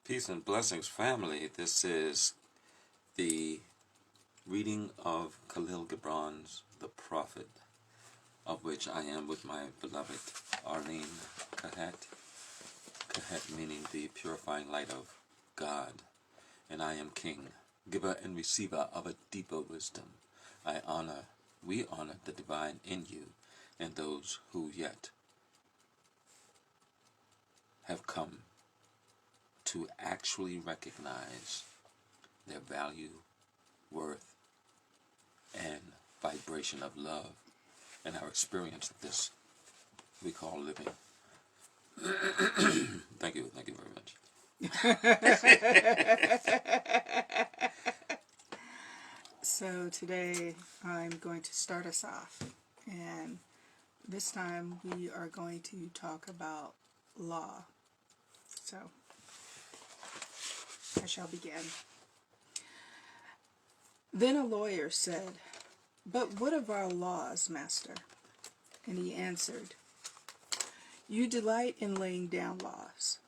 Peace and blessings, family. This is the reading of Kahlil Gibran's The Prophet, of which I am with my beloved Arlene Kahet. Kahet meaning the purifying light of God. And I am King, giver and receiver of a deeper wisdom. We honor the divine in you and those who yet have come to actually recognize their value, worth, and vibration of love, and our experience of this we call living. Thank you very much. So today I'm going to start us off, and this time we are going to talk about law. So I shall begin. Then a lawyer said, "But what of our laws, master?" And he answered, "You delight in laying down laws,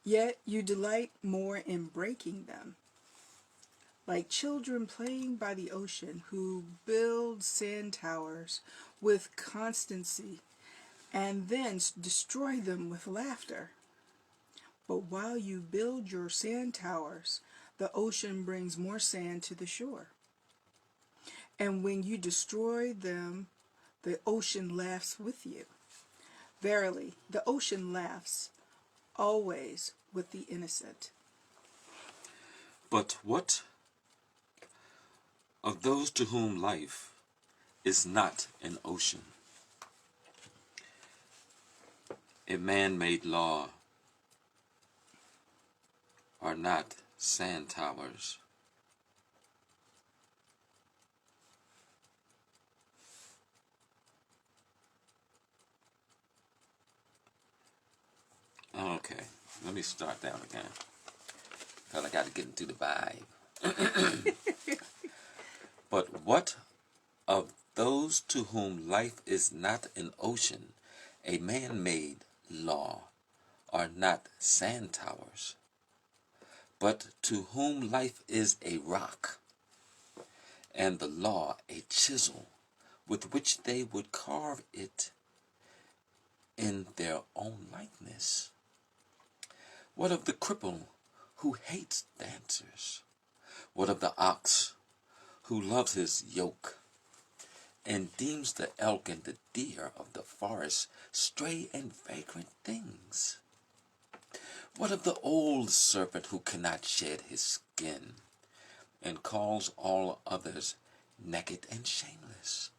yet you delight more in breaking them. Like children playing by the ocean who build sand towers with constancy and then destroy them with laughter. But while you build your sand towers, the ocean brings more sand to the shore. And when you destroy them, the ocean laughs with you. Verily, the ocean laughs always with the innocent." But what of those to whom life is not an ocean, a man-made law, are not sand towers? Okay, let me start down again, because I got to get into the vibe. But what of those to whom life is not an ocean, a man-made law, are not sand towers, but to whom life is a rock, and the law a chisel with which they would carve it in their own likeness? What of the cripple who hates dancers? What of the ox who loves his yoke, and deems the elk and the deer of the forest stray and vagrant things? What of the old serpent who cannot shed his skin, and calls all others naked and shameless?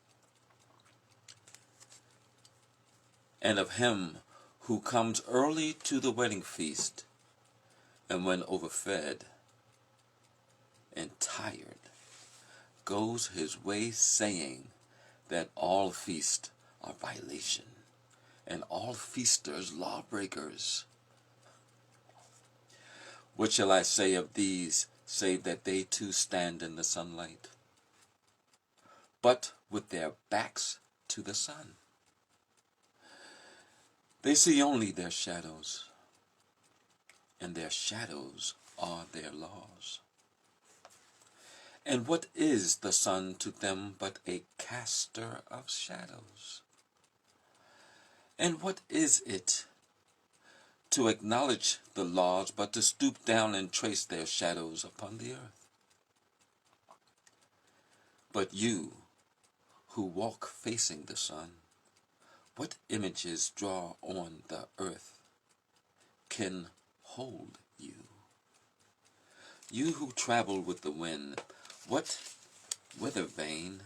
And of him who comes early to the wedding feast, and when overfed and tired, goes his way saying that all feasts are violation, and all feasters lawbreakers? What shall I say of these, save that they too stand in the sunlight, but with their backs to the sun? They see only their shadows, and their shadows are their laws. And what is the sun to them but a caster of shadows? And what is it to acknowledge the laws but to stoop down and trace their shadows upon the earth? But you, who walk facing the sun, what images draw on the earth can hold you? You who travel with the wind, what weather vane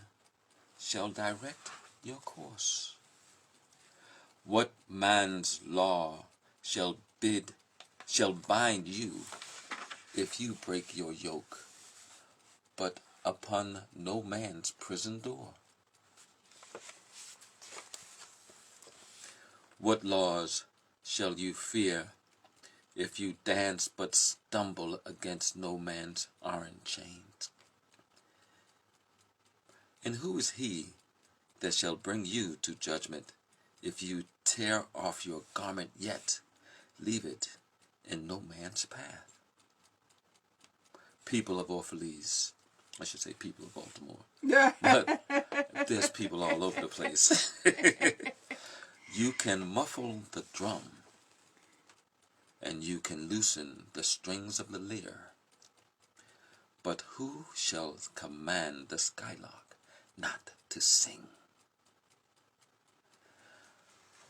shall direct your course? What man's law shall bind you if you break your yoke, but upon no man's prison door? What laws shall you fear if you dance but stumble against no man's iron chains? And who is he that shall bring you to judgment if you tear off your garment yet leave it in no man's path. People of Orphalese, I should say people of Baltimore, but there's people all over the place. You can muffle the drum, and you can loosen the strings of the lyre, but who shall command the skylark not to sing?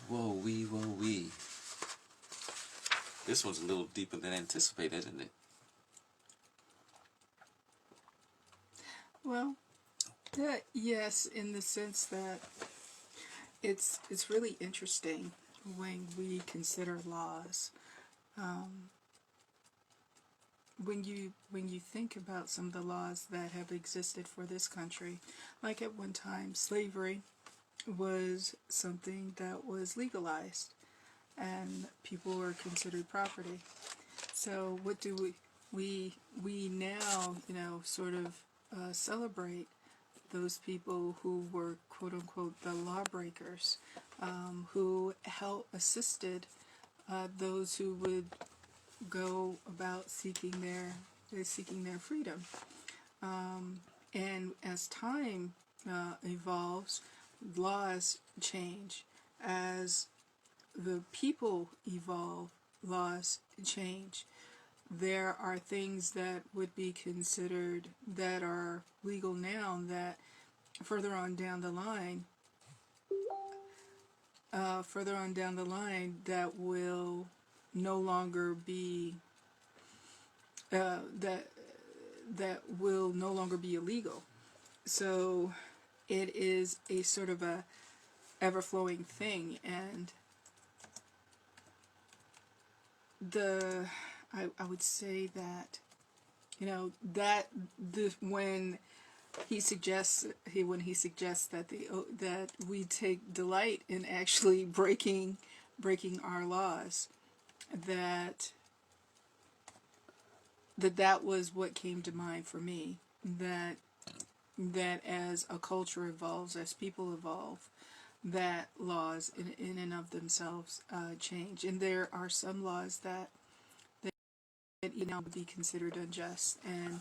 Woe wee, woe wee. This one's a little deeper than anticipated, isn't it? Well, yes, in the sense that it's really interesting when we consider laws. When you think about some of the laws that have existed for this country, like at one time slavery was something that was legalized and people were considered property. So what do we now, sort of celebrate those people who were quote unquote the lawbreakers, who assisted those who would go about seeking their freedom. And as time evolves, laws change. As the people evolve, laws change. There are things that would be considered that are legal now that further on down the line that will no longer be that will no longer be illegal. So it is a sort of a ever-flowing thing, and I would say that when he suggests that we take delight in actually breaking our laws, that was what came to mind for me, that as a culture evolves, as people evolve, that laws in and of themselves change. And there are some laws that would be considered unjust. And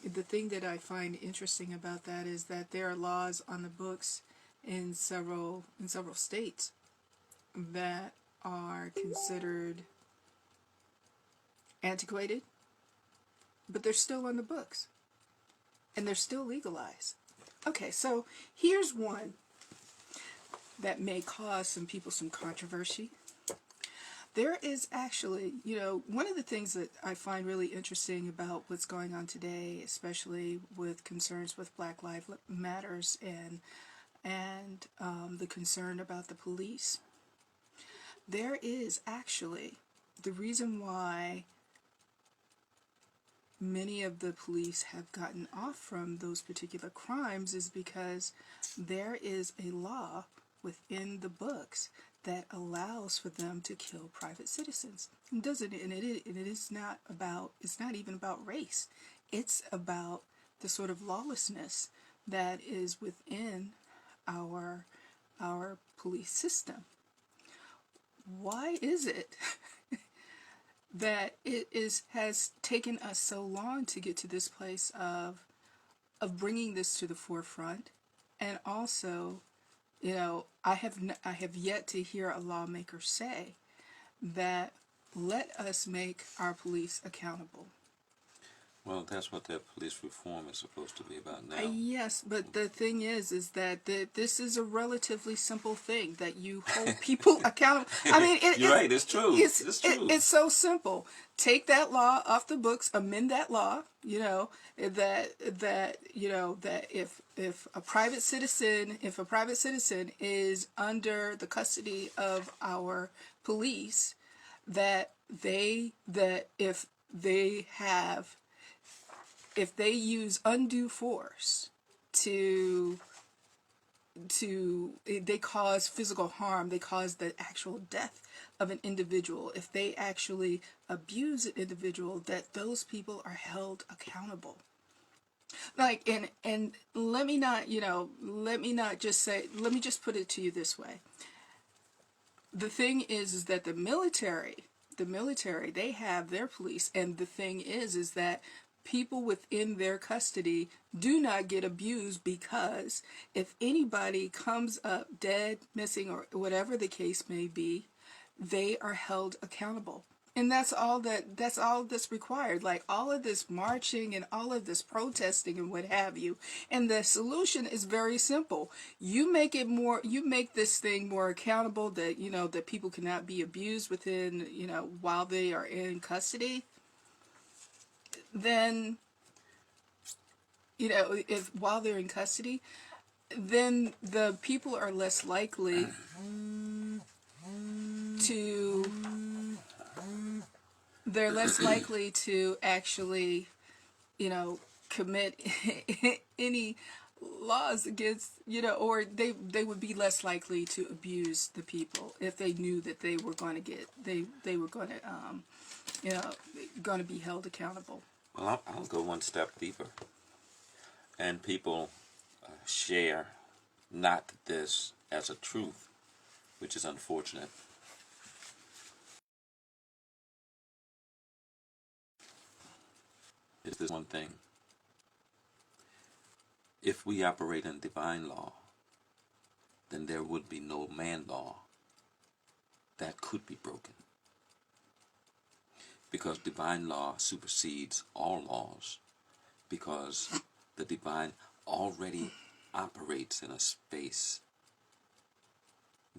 the thing that I find interesting about that is that there are laws on the books in several states that are considered antiquated, but they're still on the books and they're still legalized. Okay, so here's one that may cause some people some controversy. There is actually, one of the things that I find really interesting about what's going on today, especially with concerns with Black Lives Matters and the concern about the police. There is actually the reason why many of the police have gotten off from those particular crimes is because there is a law within the books that allows for them to kill private citizens. It doesn't, and it is not about, it's not even about race. It's about the sort of lawlessness that is within our police system. Why is it that has taken us so long to get to this place of bringing this to the forefront? And also, I have yet to hear a lawmaker say that let us make our police accountable. Well, that's what that police reform is supposed to be about now. Yes, but the thing is that this is a relatively simple thing, that you hold people accountable. I mean, you're right. It's true. It's true. It's so simple. Take that law off the books. Amend that law. That if a private citizen is under the custody of our police, if they use undue force they cause physical harm, they cause the actual death of an individual, if they actually abuse an individual, that those people are held accountable. Like, and let me just put it to you this way. The thing is that the the military, they have their police, and the thing is that people within their custody do not get abused, because if anybody comes up dead, missing, or whatever the case may be, they are held accountable. And that's all that's required. Like, all of this marching and all of this protesting and what have you. And the solution is very simple. You make this thing more accountable, that, that people cannot be abused within, while they are in custody. Then, if while they're in custody, then the people are less likely to actually, commit any laws against, or they would be less likely to abuse the people if they knew that they were going to going to be held accountable. Well, I'll go one step deeper. And people share not this as a truth, which is unfortunate. It's this one thing. If we operate in divine law, then there would be no man law that could be broken. Because divine law supersedes all laws, because the divine already operates in a space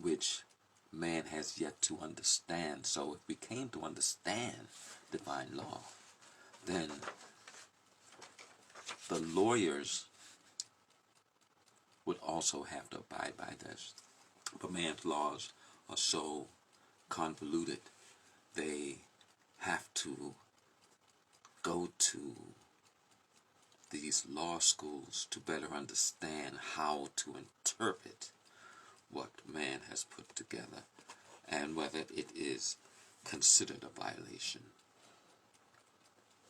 which man has yet to understand. So if we came to understand divine law, then the lawyers would also have to abide by this. But man's laws are so convoluted, they have to go to these law schools to better understand how to interpret what man has put together, and whether it is considered a violation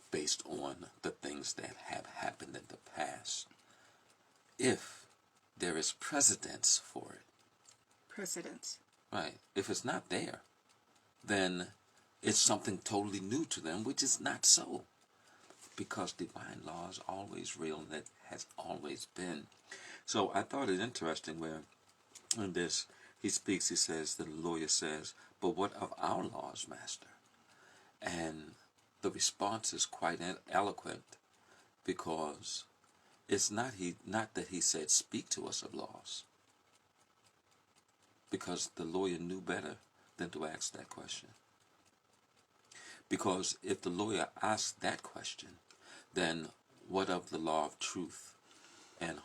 based on the things that have happened in the past, if there is precedence for it. Precedence. Right. If it's not there, then it's something totally new to them, which is not so. Because divine law is always real, and that has always been. So I thought it interesting where in this he speaks, he says, the lawyer says, but what of our laws, master? And the response is quite eloquent, because it's not that he said, speak to us of laws, because the lawyer knew better than to ask that question. Because if the lawyer asked that question, then what of the law of truth and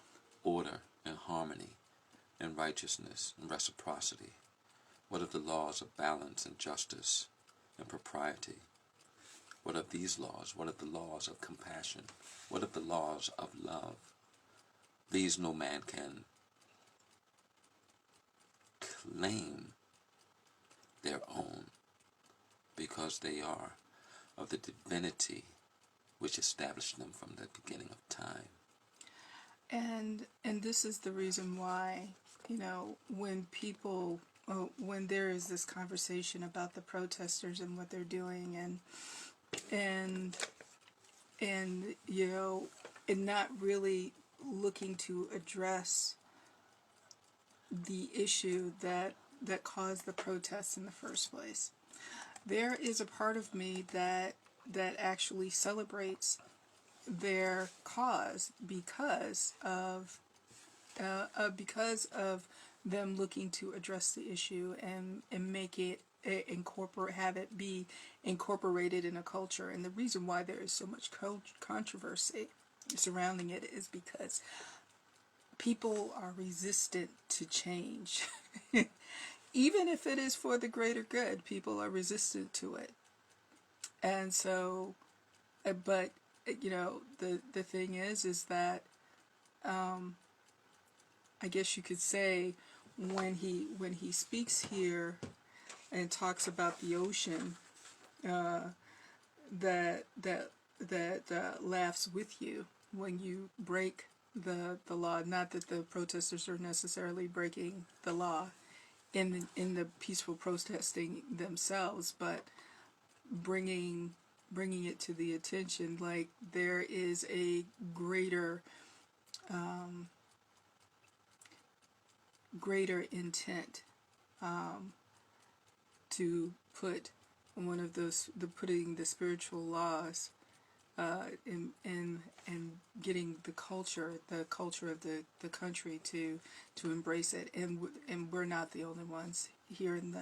order and harmony and righteousness and reciprocity? What of the laws of balance and justice and propriety? What of these laws? What of the laws of compassion? What of the laws of love? These no man can claim their own, because they are of the divinity which established them from the beginning of time. And this is the reason why, when people, when there is this conversation about the protesters and what they're doing, and not really looking to address the issue that caused the protests in the first place. There is a part of me that actually celebrates their cause because of them looking to address the issue and make it have it be incorporated in a culture. And the reason why there is so much controversy surrounding it is because people are resistant to change. Even if it is for the greater good, people are resistant to it. And so, but the thing is that I guess you could say when he speaks here and talks about the ocean, that laughs with you when you break the law. Not that the protesters are necessarily breaking the law in the peaceful protesting themselves, but bringing it to the attention, like there is a greater intent to put one of those, the putting the spiritual laws and getting the culture of the country to embrace it, and we're not the only ones here in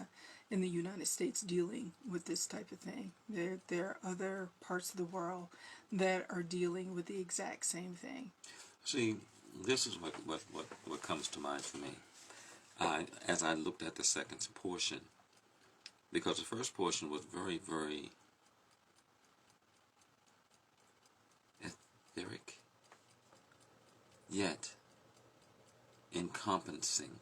the United States dealing with this type of thing. There are other parts of the world that are dealing with the exact same thing. See, this is what comes to mind for me. As I looked at the second portion, because the first portion was very, very etheric, yet encompassing.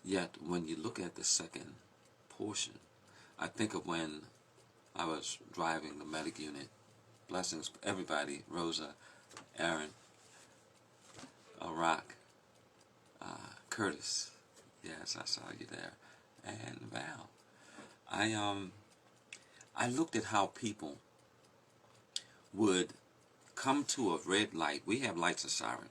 Yet when you look at the second portion, I think of when I was driving the medic unit. Blessings, everybody, Rosa, Aaron, Rock, Curtis. Yes, I saw you there. And Val. I looked at how people would come to a red light. We have lights and siren.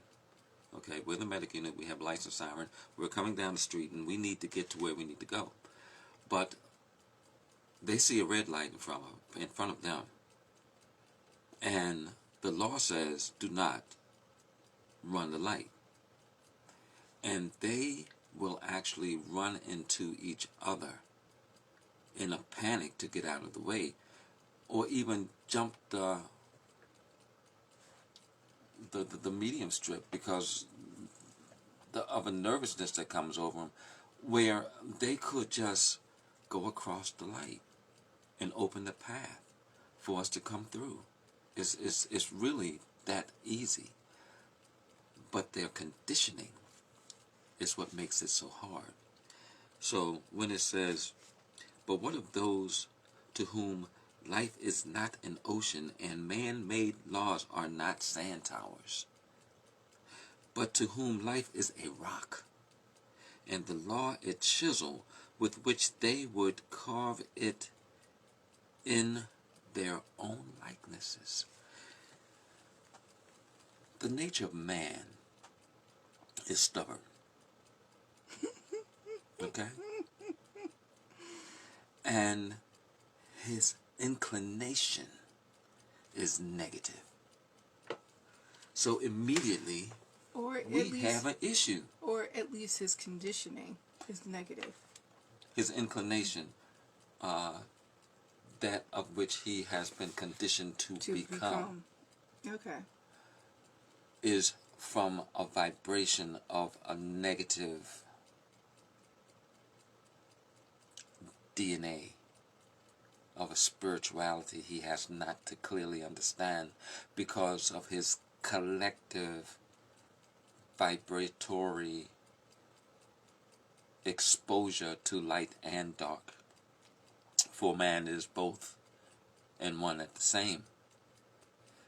Okay, we're the medic unit. We have lights and siren. We're coming down the street, and we need to get to where we need to go. But they see a red light in front of them. And the law says, do not run the light. And they will actually run into each other in a panic to get out of the way, or even jump the medium strip because of a nervousness that comes over them, where they could just go across the light and open the path for us to come through. It's really that easy. But their conditioning is what makes it so hard. So when it says, but what of those to whom life is not an ocean and man-made laws are not sand towers, but to whom life is a rock, and the law a chisel with which they would carve it in their own likenesses. The nature of man is stubborn. Okay? And his inclination is negative. So immediately we have an issue. Or at least his conditioning is negative. His inclination, that of which he has been conditioned to become. Okay. Is from a vibration of a negative DNA, of a spirituality he has not to clearly understand because of his collective vibratory exposure to light and dark. For man is both and one at the same.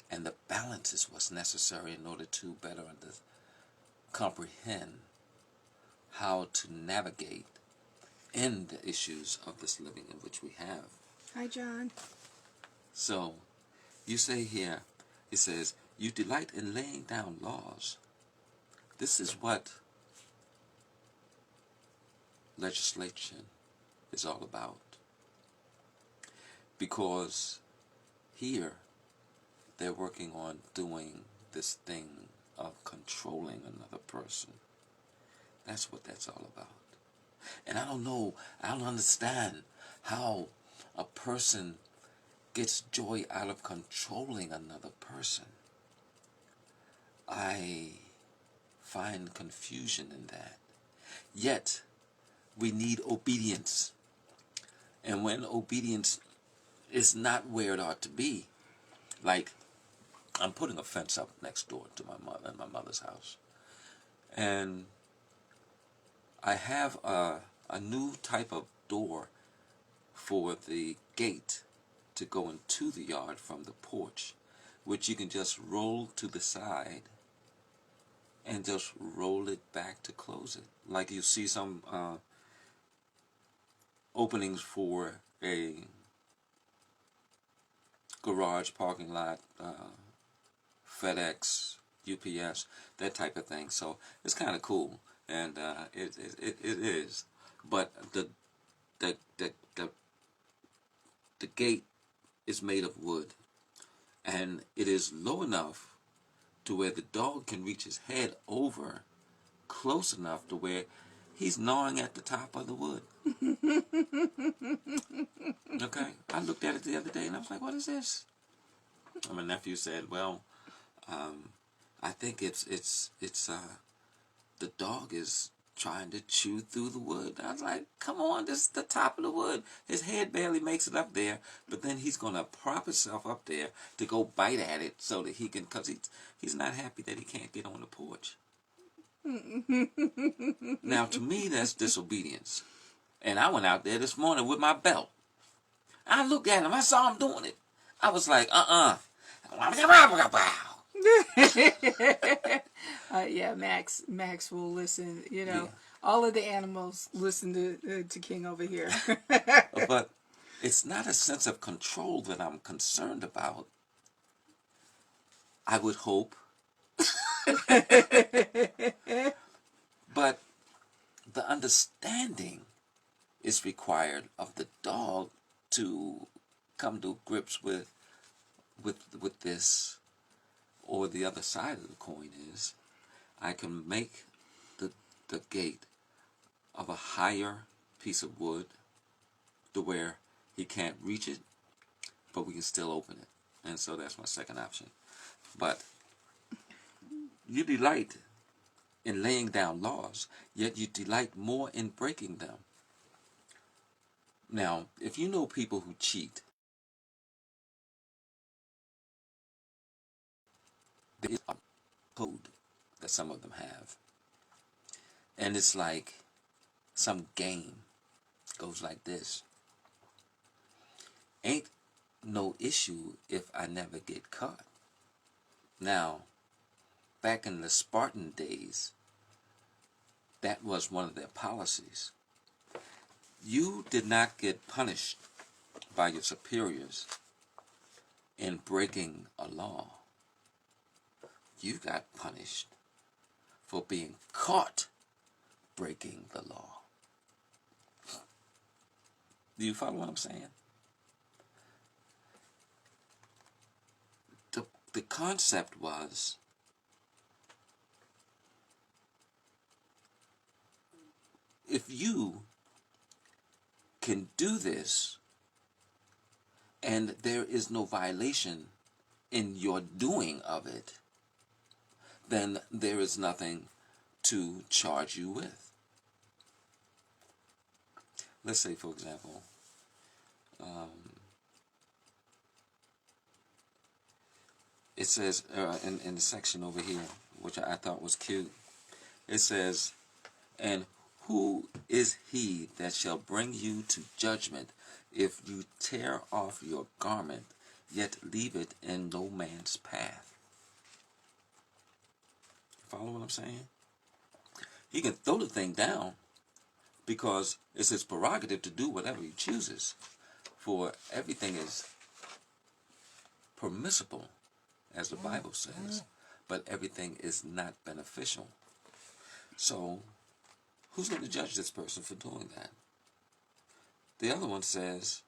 And the balance is what's necessary in order to better comprehend how to navigate in the issues of this living in which we have. Hi, John. So, you say here, it says, you delight in laying down laws. This is what legislation is all about. Because here, they're working on doing this thing of controlling another person. That's what that's all about. And I don't understand how a person gets joy out of controlling another person. I find confusion in that. Yet, we need obedience. And when obedience is not where it ought to be, like, I'm putting a fence up next door to my mother's house. And I have a new type of door for the gate to go into the yard from the porch, which you can just roll to the side and just roll it back to close it. Like you see some openings for a garage, parking lot, FedEx, UPS, that type of thing. So it's kind of cool, and it is. But the the the the the gate is made of wood, and it is low enough to where the dog can reach his head over, close enough to where he's gnawing at the top of the wood. Okay, I looked at it the other day and I was like, "What is this?" And my nephew said, "Well, I think it's the dog is trying to chew through the wood." I was like, "Come on, this is the top of the wood. His head barely makes it up there, but then he's gonna prop himself up there to go bite at it so that he can, because he's not happy that he can't get on the porch." Now, to me, that's disobedience. And I went out there this morning with my belt. I looked at him. I saw him doing it. I was like, Yeah, Max will listen. Yeah. All of the animals listen to King over here. But it's not a sense of control that I'm concerned about. I would hope. But the understanding is required of the dog to come to grips with this. Or the other side of the coin is, I can make the gate of a higher piece of wood to where he can't reach it, but we can still open it. And so that's my second option. But you delight in laying down laws, yet you delight more in breaking them. Now, if you know people who cheat, there is a code that some of them have. And it's like some game goes like this. Ain't no issue if I never get caught. Now, back in the Spartan days, that was one of their policies. You did not get punished by your superiors in breaking a law. You got punished for being caught breaking the law. Do you follow what I'm saying? The concept was, if you can do this and there is no violation in your doing of it, then there is nothing to charge you with. Let's say, for example, it says in the section over here, which I thought was cute, it says, "And who is he that shall bring you to judgment if you tear off your garment, yet leave it in no man's path?" Follow what I'm saying? He can throw the thing down because it's his prerogative to do whatever he chooses. For everything is permissible, as the Bible says, but everything is not beneficial. So, who's going to judge this person for doing that? The other one says,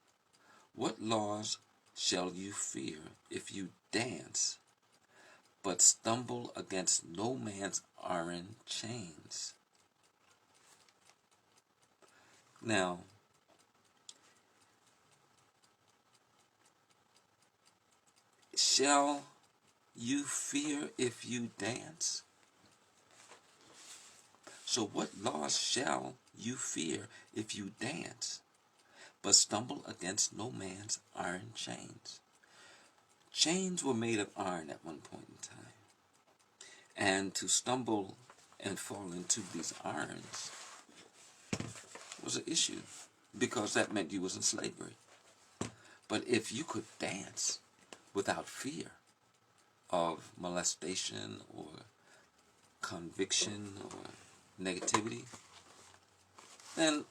"What laws shall you fear if you dance, but stumble against no man's iron chains?" Now, shall you fear if you dance? So what laws shall you fear if you dance, but stumble against no man's iron chains? Chains were made of iron at one point in time. And to stumble and fall into these irons was an issue, because that meant you was in slavery. But if you could dance without fear of molestation or conviction or negativity, then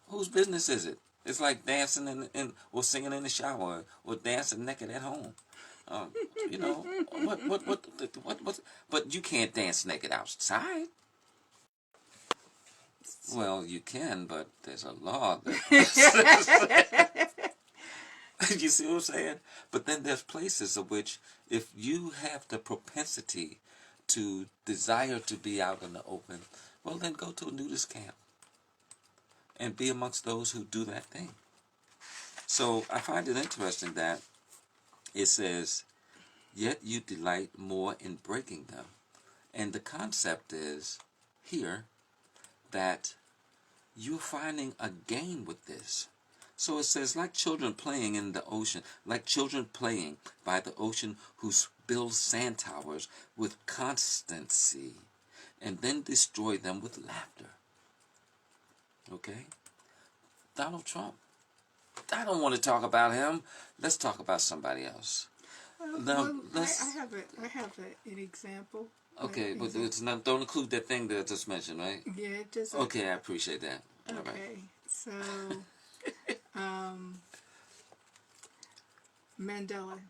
whose business is it It's like dancing or singing in the shower or dancing naked at home. Um, you know what? But you can't dance naked outside. Well, you can, but there's a law that you see what I'm saying? But then there's places of which, if you have the propensity to desire to be out in the open, well, then go to a nudist camp and be amongst those who do that thing. So I find it interesting that it says, yet you delight more in breaking them. And the concept is here that you're finding a gain with this. So it says, like children playing in the ocean, like children playing by the ocean who build sand towers with constancy and then destroy them with laughter. Okay? Donald Trump. I don't want to talk about him. Let's talk about somebody else. Well, I have an example. Okay, but it's not, don't include that thing that I just mentioned, right? Yeah, it doesn't. Okay, I appreciate that. Okay, all right. So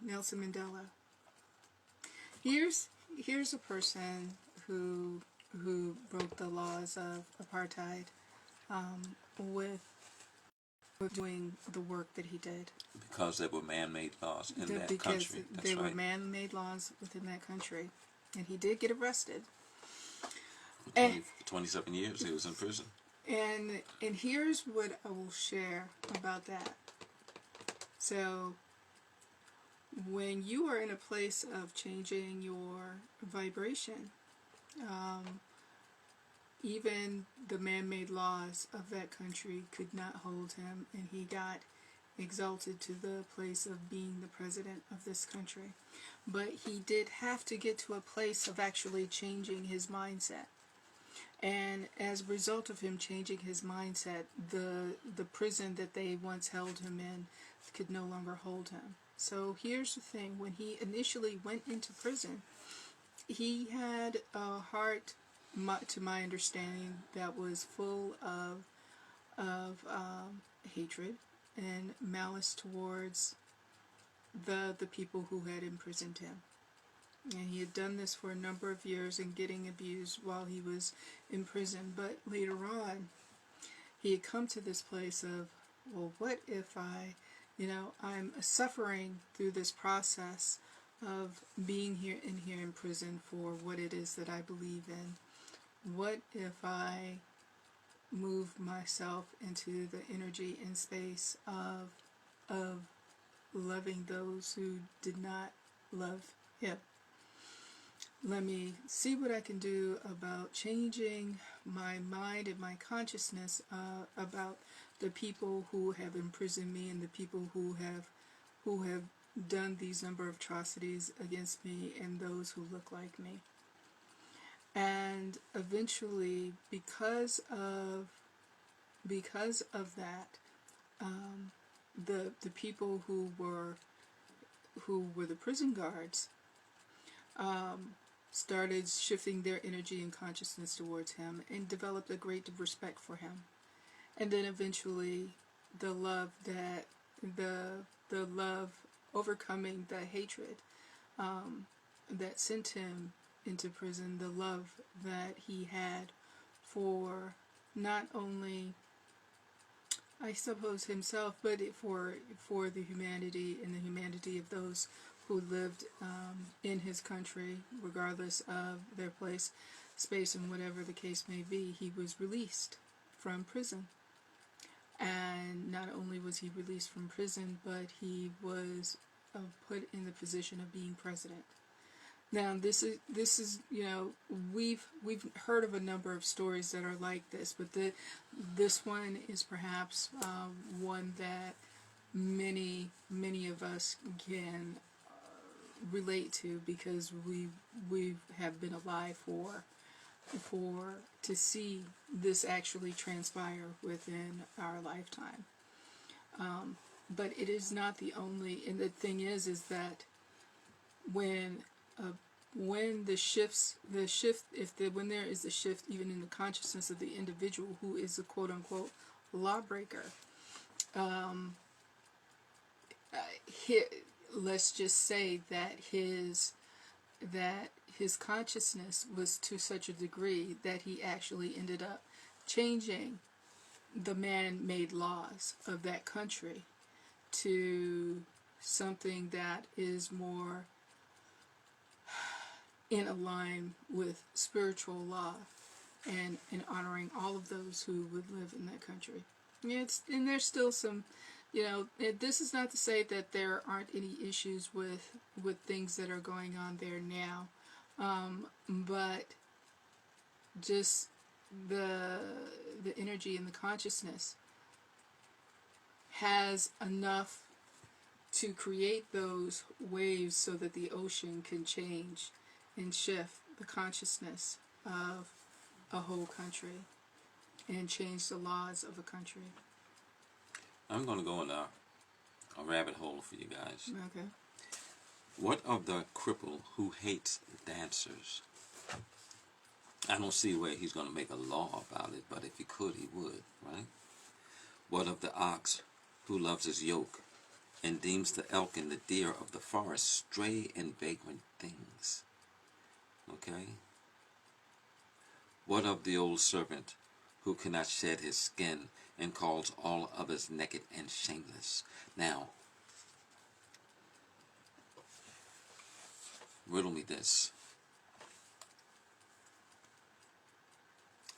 Nelson Mandela. Here's a person who broke the laws of apartheid with doing the work that he did. Because there were man-made laws in that Because country. That's there right. were man-made laws within that country, and he did get arrested. For 27 years he was in prison. And here's what I will share about that. So when you are in a place of changing your vibration, even the man-made laws of that country could not hold him, and he got exalted to the place of being the president of this country. But he did have to get to a place of actually changing his mindset. And as a result of him changing his mindset, the prison that they once held him in could no longer hold him. So here's the thing. When he initially went into prison, he had a heart, to my understanding, that was full of hatred and malice towards the people who had imprisoned him. And he had done this for a number of years and getting abused while he was in prison. But later on, he had come to this place of, well, what if I'm suffering through this process of being here in prison for what it is that I believe in. What if I move myself into the energy and space of loving those who did not love him? Let me see what I can do about changing my mind and my consciousness about the people who have imprisoned me and the people who have done these number of atrocities against me and those who look like me. And eventually, because of that, the people who were the prison guards started shifting their energy and consciousness towards him and developed a great respect for him. And then eventually the love overcoming the hatred that sent him into prison, the love that he had for not only, I suppose, himself, but for the humanity and the humanity of those who lived in his country, regardless of their place, space, and whatever the case may be. He was released from prison. And not only was he released from prison, but he was put in the position of being president. Now, this is we've heard of a number of stories that are like this, but this one is perhaps one that many of us can relate to, because we have been alive to see this actually transpire within our lifetime. But it is not the only, and the thing is that when there is a shift even in the consciousness of the individual who is a quote unquote lawbreaker, um, he, let's just say that his consciousness was to such a degree that he actually ended up changing the man-made laws of that country to something that is more in line with spiritual law and honoring all of those who would live in that country. And there's still some, this is not to say that there aren't any issues with things that are going on there now, but just the energy and the consciousness has enough to create those waves so that the ocean can change and shift the consciousness of a whole country and change the laws of a country. I'm going to go in a rabbit hole for you guys. Okay. What of the cripple who hates dancers? I don't see where he's going to make a law about it, but if he could, he would, right? What of the ox who loves his yoke and deems the elk and the deer of the forest stray and vagrant things? Okay? What of the old serpent who cannot shed his skin and calls all others naked and shameless? Now, riddle me this.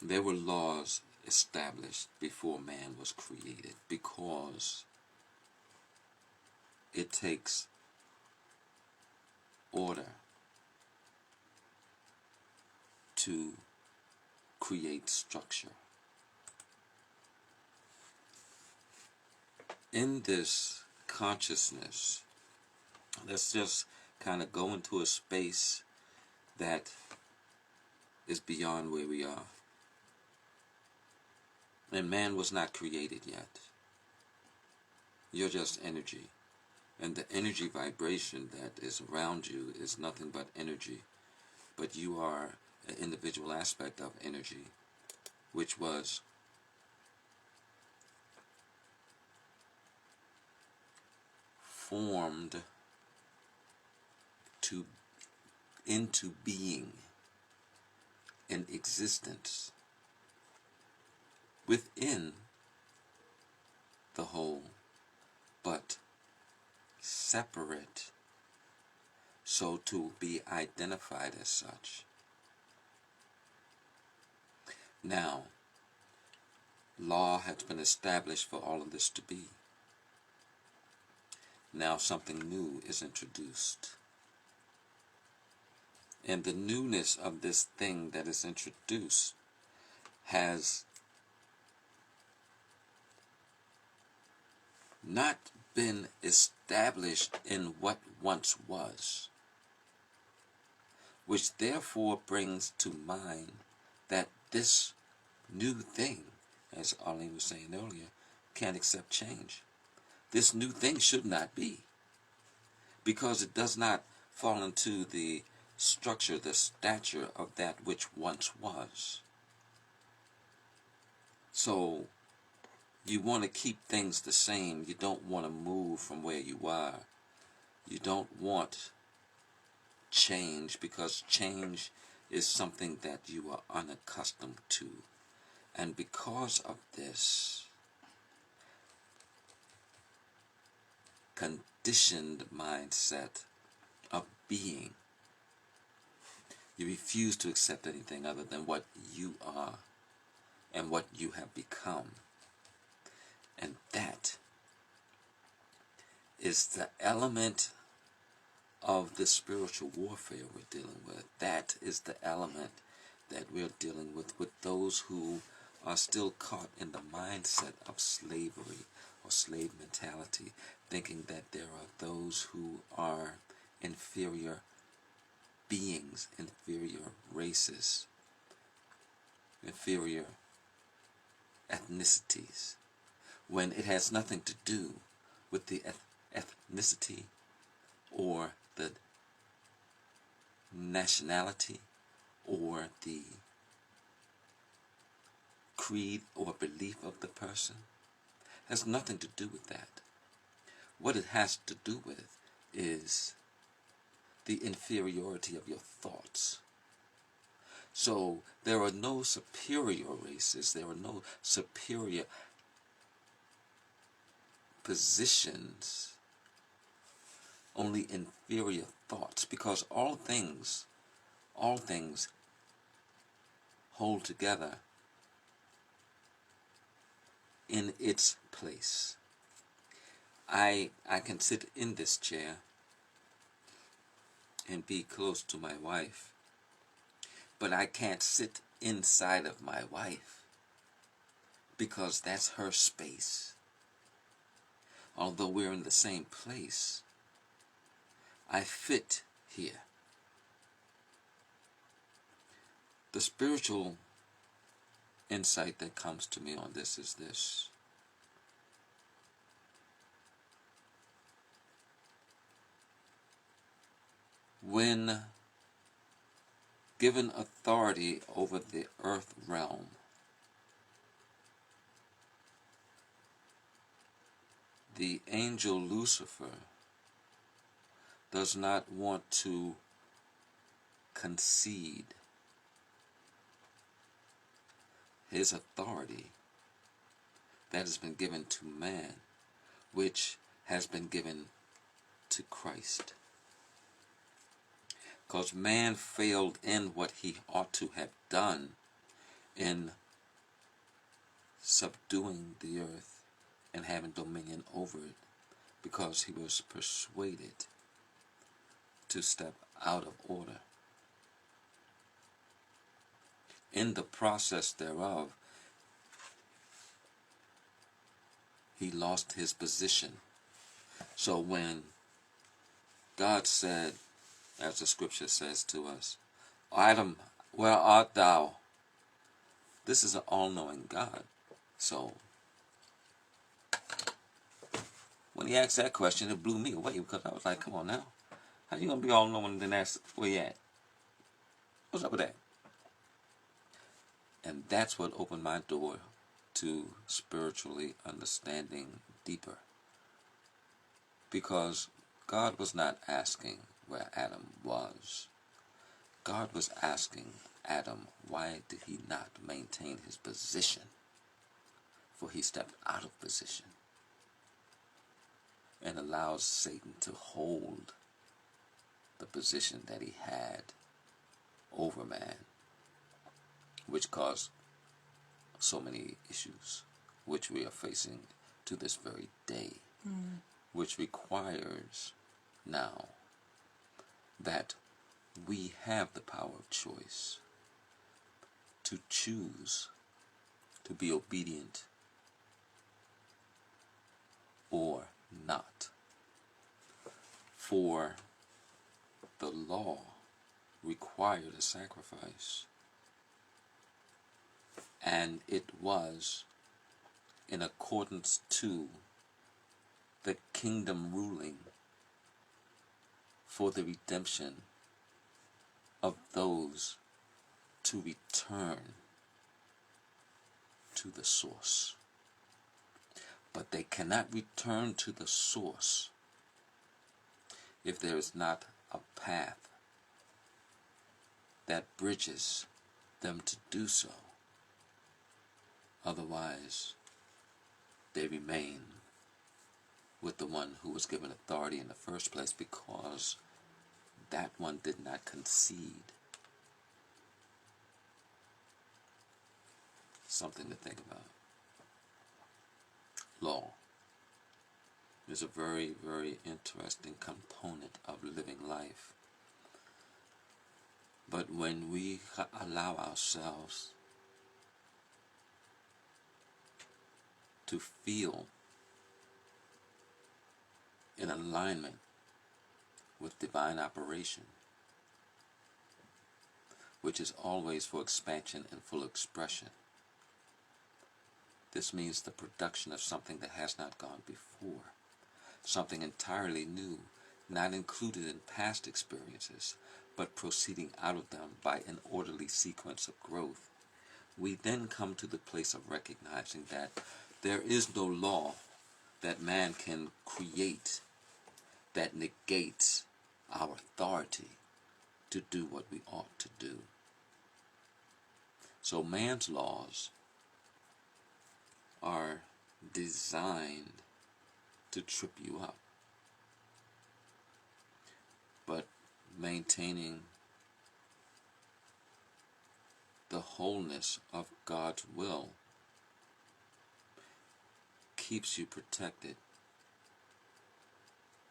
There were laws established before man was created because it takes order to create structure. In this consciousness, let's just kind of go into a space that is beyond where we are. And man was not created yet. You're just energy. And the energy vibration that is around you is nothing but energy. But you are an individual aspect of energy, which was formed into being and existence within the whole, but separate, so to be identified as such. Now, law has been established for all of this to be. Now something new is introduced. And the newness of this thing that is introduced has not been established in what once was, which therefore brings to mind that this new thing, as Arlene was saying earlier, can't accept change. This new thing should not be, because it does not fall into the structure, the stature of that which once was. So you want to keep things the same. You don't want to move from where you are. You don't want change, because change is something that you are unaccustomed to. And because of this conditioned mindset of being, you refuse to accept anything other than what you are and what you have become. And that is the element of the spiritual warfare we're dealing with. That is the element that we're dealing with those who are still caught in the mindset of slavery or slave mentality, thinking that there are those who are inferior beings, inferior races, inferior ethnicities, when it has nothing to do with the ethnicity or the nationality or the creed or belief of the person. Has nothing to do with that. What it has to do with is the inferiority of your thoughts. So there are no superior races, there are no superior positions, only inferior thoughts, because all things hold together in its place. I can sit in this chair and be close to my wife, but I can't sit inside of my wife because that's her space. Although we're in the same place, I fit here. The spiritual insight that comes to me on this is this. When given authority over the earth realm, the angel Lucifer does not want to concede his authority that has been given to man, which has been given to Christ. Because man failed in what he ought to have done in subduing the earth and having dominion over it, because he was persuaded to step out of order. In the process thereof, he lost his position. So when God said, as the scripture says to us, Adam, where art thou? This is an all-knowing God. So when he asked that question, it blew me away, because I was like, come on now. How you going to be all-knowing and then ask where you at? What's up with that? And that's what opened my door to spiritually understanding deeper. Because God was not asking where Adam was. God was asking Adam, why did he not maintain his position? For he stepped out of position and allows Satan to hold the position that he had over man, which caused so many issues, which we are facing to this very day, which requires now that we have the power of choice to choose to be obedient or not. For the law required a sacrifice, and it was in accordance to the kingdom ruling for the redemption of those to return to the source. But they cannot return to the source if there is not a path that bridges them to do so. Otherwise, they remain with the one who was given authority in the first place, because that one did not concede. Something to think about. Law is a very, very interesting component of living life. But when we allow ourselves to feel in alignment with divine operation, which is always for expansion and full expression, this means the production of something that has not gone before, something entirely new, not included in past experiences, but proceeding out of them by an orderly sequence of growth. We then come to the place of recognizing that There is no law that man can create that negates our authority to do what we ought to do. So man's laws are designed to trip you up. But maintaining the wholeness of God's will keeps you protected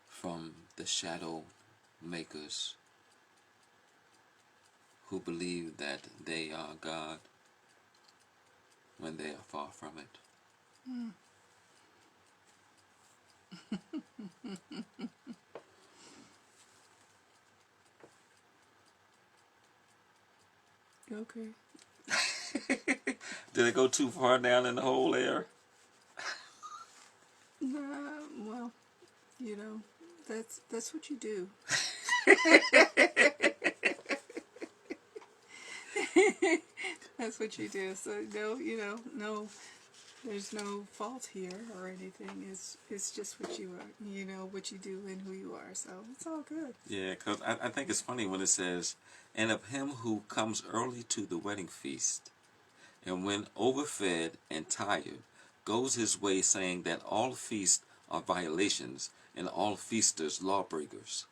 from the shadow makers who believe that they are God when they are far from it. Okay. Did it go too far down in the hole there? Well, that's what you do. That's what you do. So no, there's no fault here or anything. It's just what you are, what you do and who you are. So it's all good. Yeah, because I think it's funny when it says, and of him who comes early to the wedding feast, and when overfed and tired, goes his way saying that all feasts are violations and all feasters lawbreakers.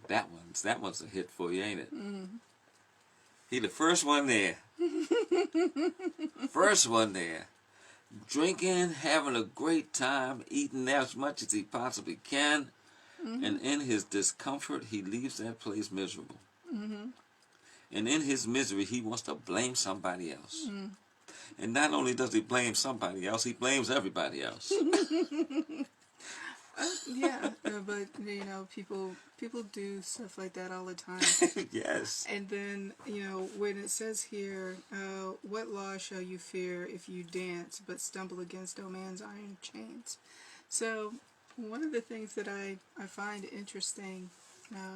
That one's a hit for you, ain't it? He the first one there. First one there. Drinking, having a great time, eating as much as he possibly can, and in his discomfort he leaves that place miserable. And in his misery he wants to blame somebody else. And not only does he blame somebody else, he blames everybody else. Yeah, but people do stuff like that all the time. Yes. And then when it says here, what law shall you fear if you dance but stumble against no man's iron chains? So one of the things that I find interesting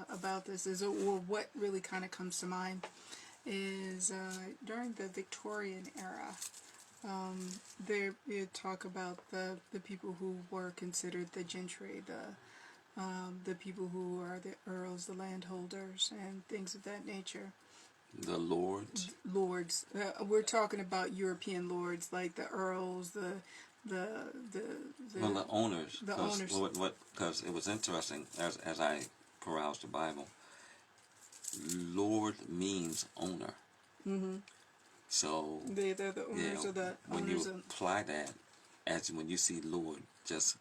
about this is, or what really kind of comes to mind, is during the Victorian era. They talk about the people who were considered the gentry, the people who are the earls, the landholders, and things of that nature. The lords. Lords. We're talking about European lords, like the earls, the owners. The owners. Because it was interesting as I perused the Bible. Lord means owner. So they're the owners of the when owners you apply that, as when you see Lord, just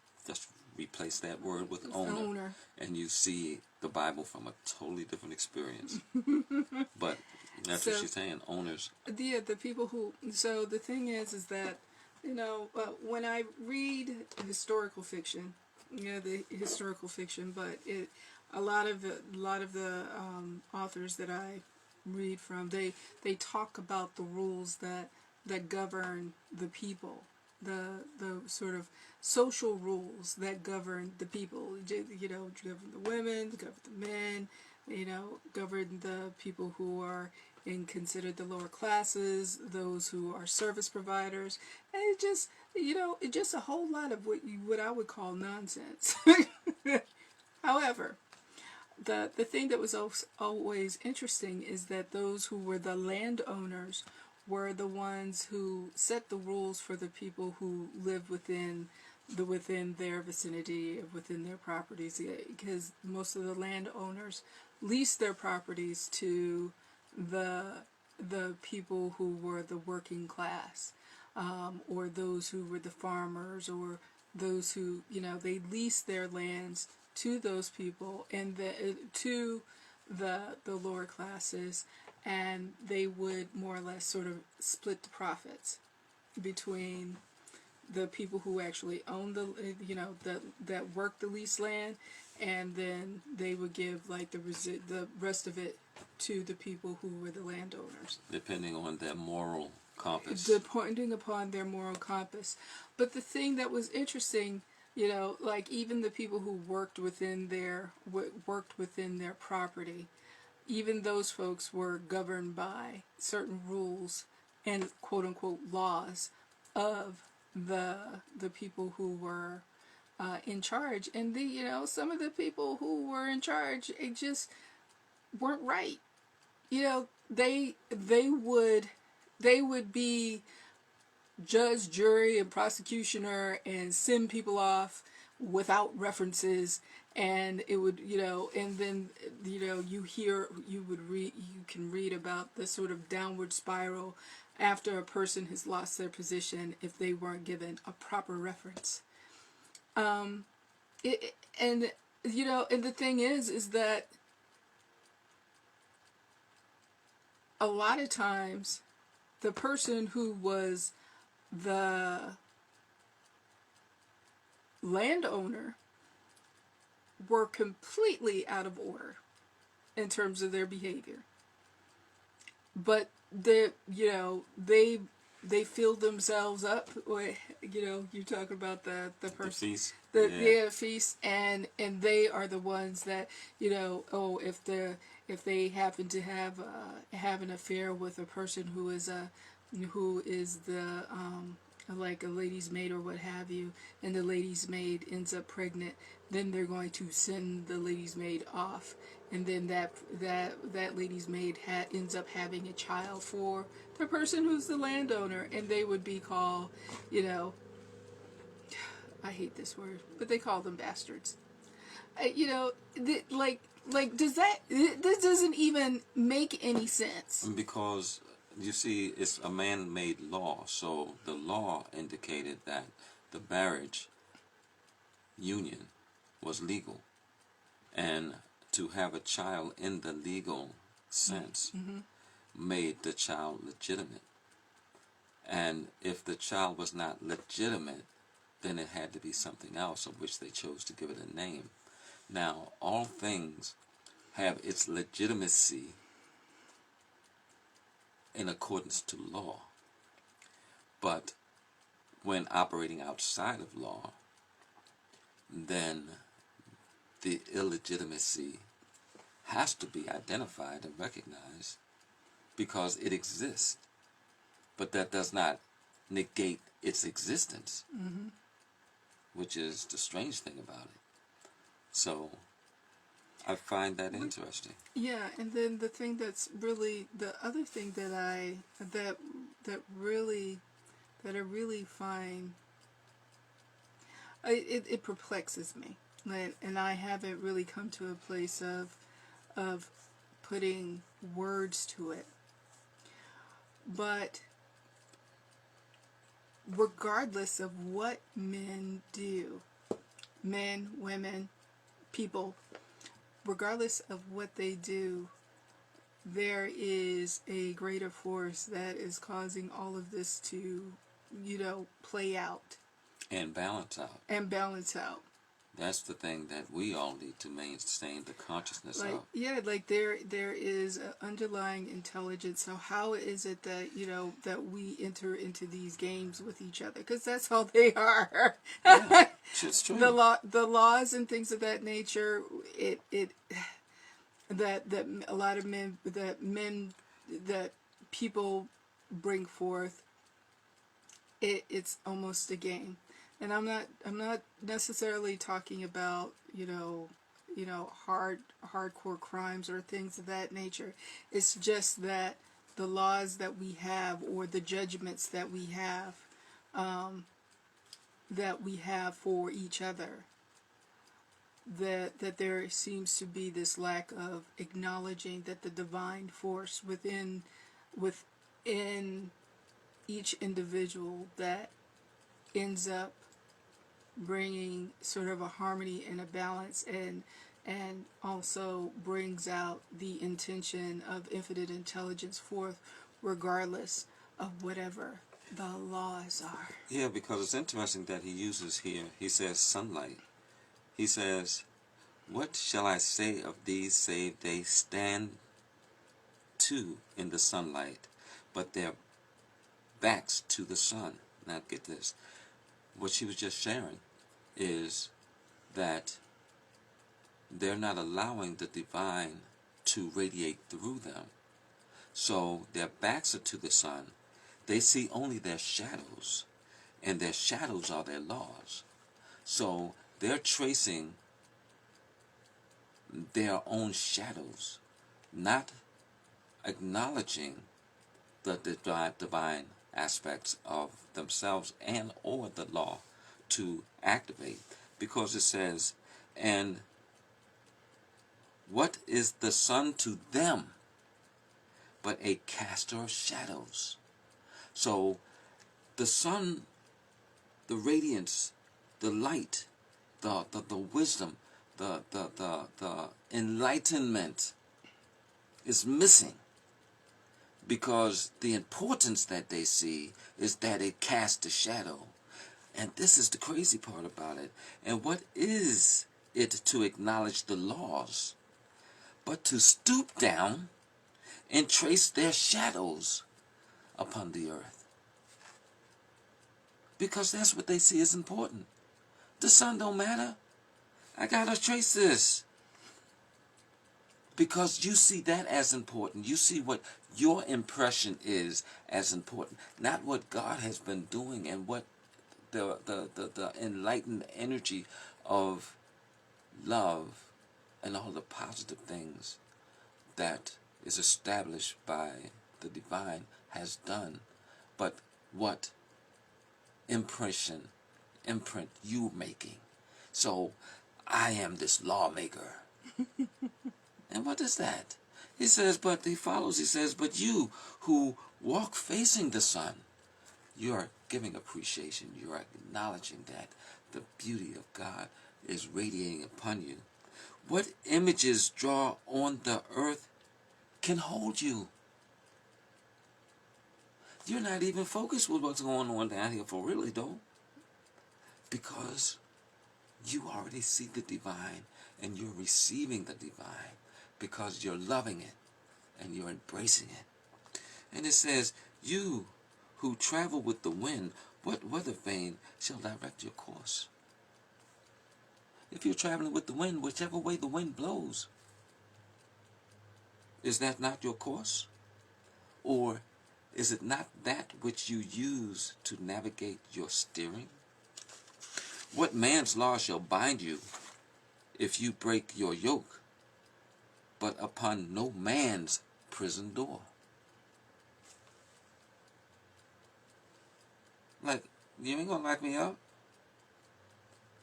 replace that word with owner, and you see the Bible from a totally different experience. But that's what she's saying, owners. Yeah, the people who. So the thing is that when I read historical fiction, the historical fiction, but a lot of the authors that I read from, they talk about the rules that govern the people, the sort of social rules that govern the people, govern the women, govern the men, govern the people who are considered the lower classes, those who are service providers, and it just a whole lot of what I would call nonsense. However, the thing that was always interesting is that those who were the landowners were the ones who set the rules for the people who lived within their vicinity, within their properties, because most of the landowners leased their properties to the people who were the working class, or those who were the farmers, or those who they leased their lands to those people and to the lower classes, and they would more or less sort of split the profits between the people who actually owned that worked the leased land, and then they would give like the rest of it to the people who were the landowners, depending on their moral compass. Depending upon their moral compass. But the thing that was interesting, like even the people who worked within their property, even those folks were governed by certain rules and quote unquote laws of the people who were in charge. And some of the people who were in charge, it just weren't right. They would be judge, jury, and prosecutioner and send people off without references. And it would, and then, you can read about the sort of downward spiral after a person has lost their position if they weren't given a proper reference. And the thing is that a lot of times the person who was the landowner were completely out of order in terms of their behavior. But they filled themselves up. You talk about the person, the feast, feast, and they are the ones that if they happen to have an affair with a person who is the like a lady's maid or what have you, and the lady's maid ends up pregnant, then they're going to send the lady's maid off, and then that lady's maid ends up having a child for the person who's the landowner, and they would be called, I hate this word, but they call them bastards. Does this doesn't even make any sense? Because you see, it's a man-made law. So the law indicated that the marriage union was legal, and to have a child in the legal sense made the child legitimate. And if the child was not legitimate, then it had to be something else, of which they chose to give it a name. Now, all things have its legitimacy in accordance to law. But when operating outside of law, then the illegitimacy has to be identified and recognized because it exists. But that does not negate its existence, which is the strange thing about it. So I find that interesting. Yeah, and then the thing that's really the other thing that I really find it perplexes me, and I haven't really come to a place of putting words to it. But regardless of what men do, men, women, people, regardless of what they do, there is a greater force that is causing all of this to, play out. And balance out. That's the thing that we all need to maintain the consciousness of. Yeah, there is an underlying intelligence. So how is it that, that we enter into these games with each other? Because that's all they are. Yeah, it's true. The laws and things of that nature, that a lot of that people bring forth, it's almost a game. And I'm not necessarily talking about, hardcore crimes or things of that nature. It's just that the laws that we have, or the judgments that we have for each other, that there seems to be this lack of acknowledging that the divine force within each individual that ends up bringing sort of a harmony and a balance, and also brings out the intention of infinite intelligence forth, regardless of whatever the laws are. Yeah, because it's interesting that he uses here, he says sunlight. He says, "What shall I say of these, save they stand too in the sunlight, but their backs to the sun." Now get this. What she was just sharing is that they're not allowing the divine to radiate through them. So their backs are to the sun. They see only their shadows, and their shadows are their laws. So they're tracing their own shadows, not acknowledging the divine aspects of themselves and or the law to activate. Because it says, and what is the sun to them but a caster of shadows? So the sun, the radiance, the light, the wisdom, the enlightenment is missing, because the importance that they see is that it casts a shadow. And this is the crazy part about it. And what is it to acknowledge the laws but to stoop down and trace their shadows upon the earth? Because that's what they see as important. The sun don't matter. I gotta trace this. Because you see that as important. You see what your impression is as important. Not what God has been doing and what the enlightened energy of love and all the positive things that is established by the divine has done. But what imprint you making. So I am this lawmaker. And what is that? He says, but he follows, he says, but you who walk facing the sun, you are giving appreciation. You are acknowledging that the beauty of God is radiating upon you. What images draw on the earth can hold you? You're not even focused with what's going on down here for really, though. Because you already see the divine and you're receiving the divine because you're loving it and you're embracing it. And it says, you who travel with the wind, what weather vane shall direct your course? If you're traveling with the wind, whichever way the wind blows, is that not your course? Or is it not that which you use to navigate your steering? What man's law shall bind you if you break your yoke, but upon no man's prison door? Like, you ain't gonna lock me up?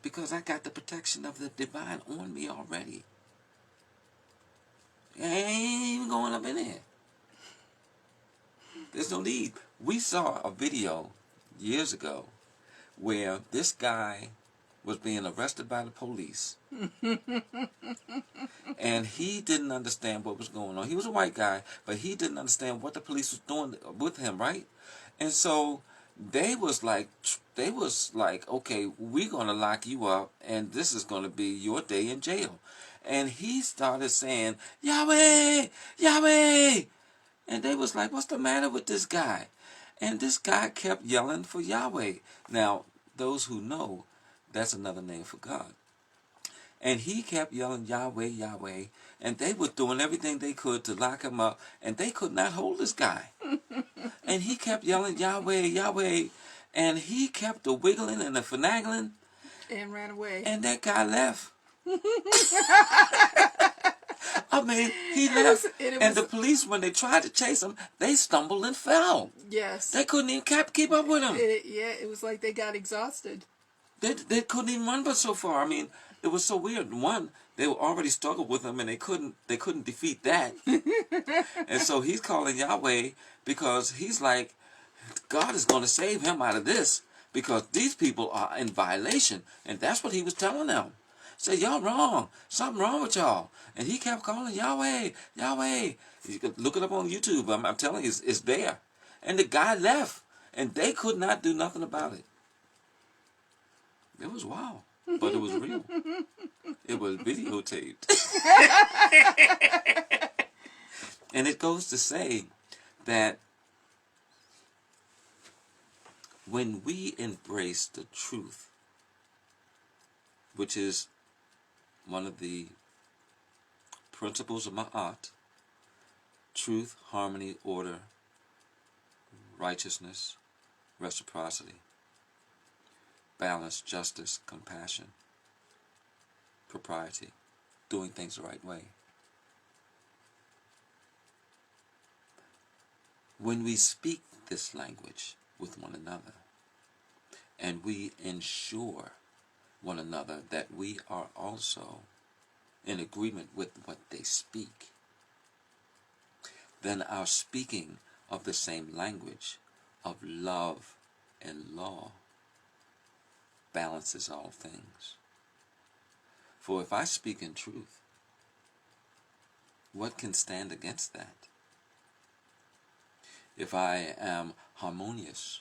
Because I got the protection of the divine on me already. I ain't even going up in there. There's no need. We saw a video years ago where this guy was being arrested by the police. And he didn't understand what was going on. He was a white guy, but he didn't understand what the police was doing with him, right? And so they was like, okay, we're going to lock you up, and this is going to be your day in jail. And he started saying, Yahweh, Yahweh. And they was like, what's the matter with this guy? And this guy kept yelling for Yahweh. Now, those who know, that's another name for God. And he kept yelling, Yahweh, Yahweh. And they were doing everything they could to lock him up. And they could not hold this guy. And he kept yelling, Yahweh, Yahweh. And he kept the wiggling and the finagling. And ran away. And that guy left. I mean, he left. And the police, when they tried to chase him, they stumbled and fell. Yes. They couldn't even keep up with him. It was like they got exhausted. They couldn't even run but so far. I mean, it was so weird. One, they were already struggled with him, and they couldn't defeat that. And so he's calling Yahweh because he's like, God is going to save him out of this because these people are in violation. And that's what he was telling them. Say, y'all wrong. Something wrong with y'all. And he kept calling Yahweh, Yahweh. You can look it up on YouTube. I'm telling you, it's there. And the guy left. And they could not do nothing about it. It was wild. But it was real. It was videotaped. And it goes to say that when we embrace the truth, which is one of the principles of mutt, truth, harmony, order, righteousness, reciprocity, balance, justice, compassion, propriety, doing things the right way. When we speak this language with one another, and we ensure one another that we are also in agreement with what they speak, then our speaking of the same language of love and law balances all things. For if I speak in truth, what can stand against that? If I am harmonious,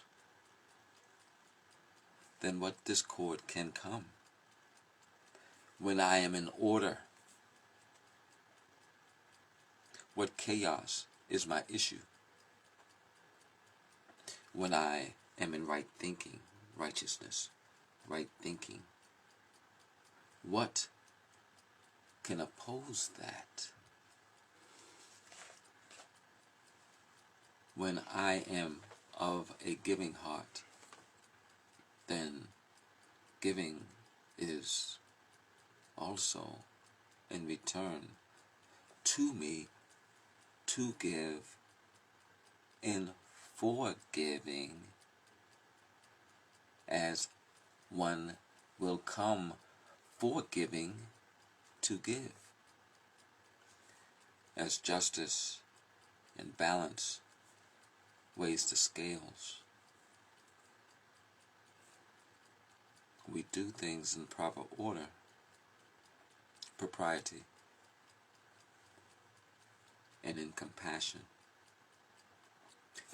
then what discord can come? When I am in order, what chaos is my issue? When I am in right thinking, righteousness, right thinking, what can oppose that? When I am of a giving heart, then giving is also in return to me to give in forgiving, as one will come forgiving to give. As justice and balance weighs the scales, we do things in proper order, propriety, and in compassion.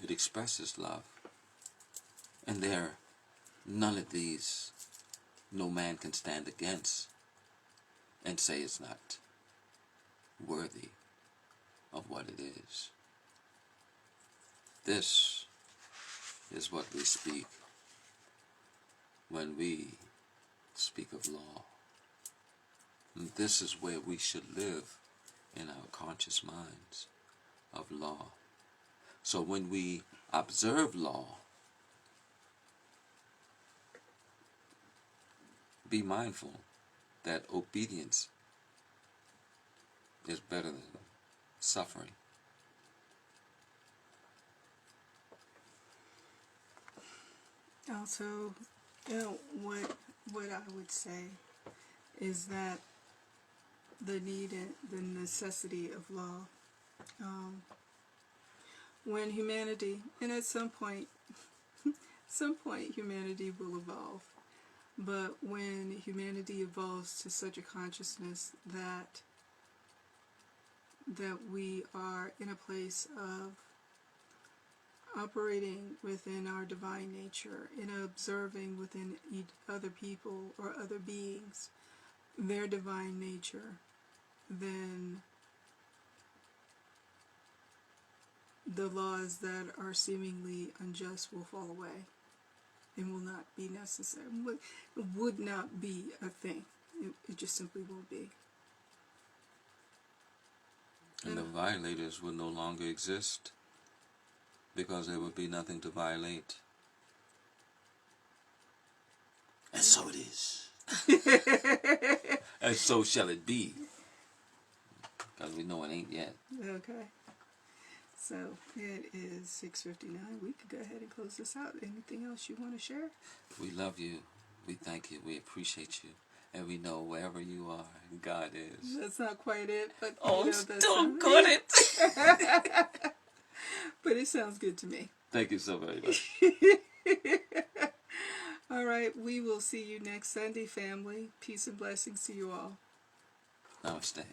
It expresses love. And there, none of these no man can stand against and say it's not worthy of what it is. This is what we speak when we speak of law. And this is where we should live in our conscious minds of law. So when we observe law, be mindful that obedience is better than suffering. Also, what I would say is that the need and the necessity of law, when humanity, and at some point humanity will evolve, but when humanity evolves to such a consciousness that we are in a place of operating within our divine nature, in observing within other people or other beings their divine nature, then the laws that are seemingly unjust will fall away and will not be necessary, would not be a thing. It just simply won't be. And the violators will no longer exist, because there would be nothing to violate. And so it is. And so shall it be. Because we know it ain't yet. Okay. So it is 6:59. We could go ahead and close this out. Anything else you want to share? We love you. We thank you. We appreciate you. And we know wherever you are, God is. That's not quite it, but Don't cut it. But it sounds good to me. Thank you so very much. All right, we will see you next Sunday, family. Peace and blessings to you all. Namaste.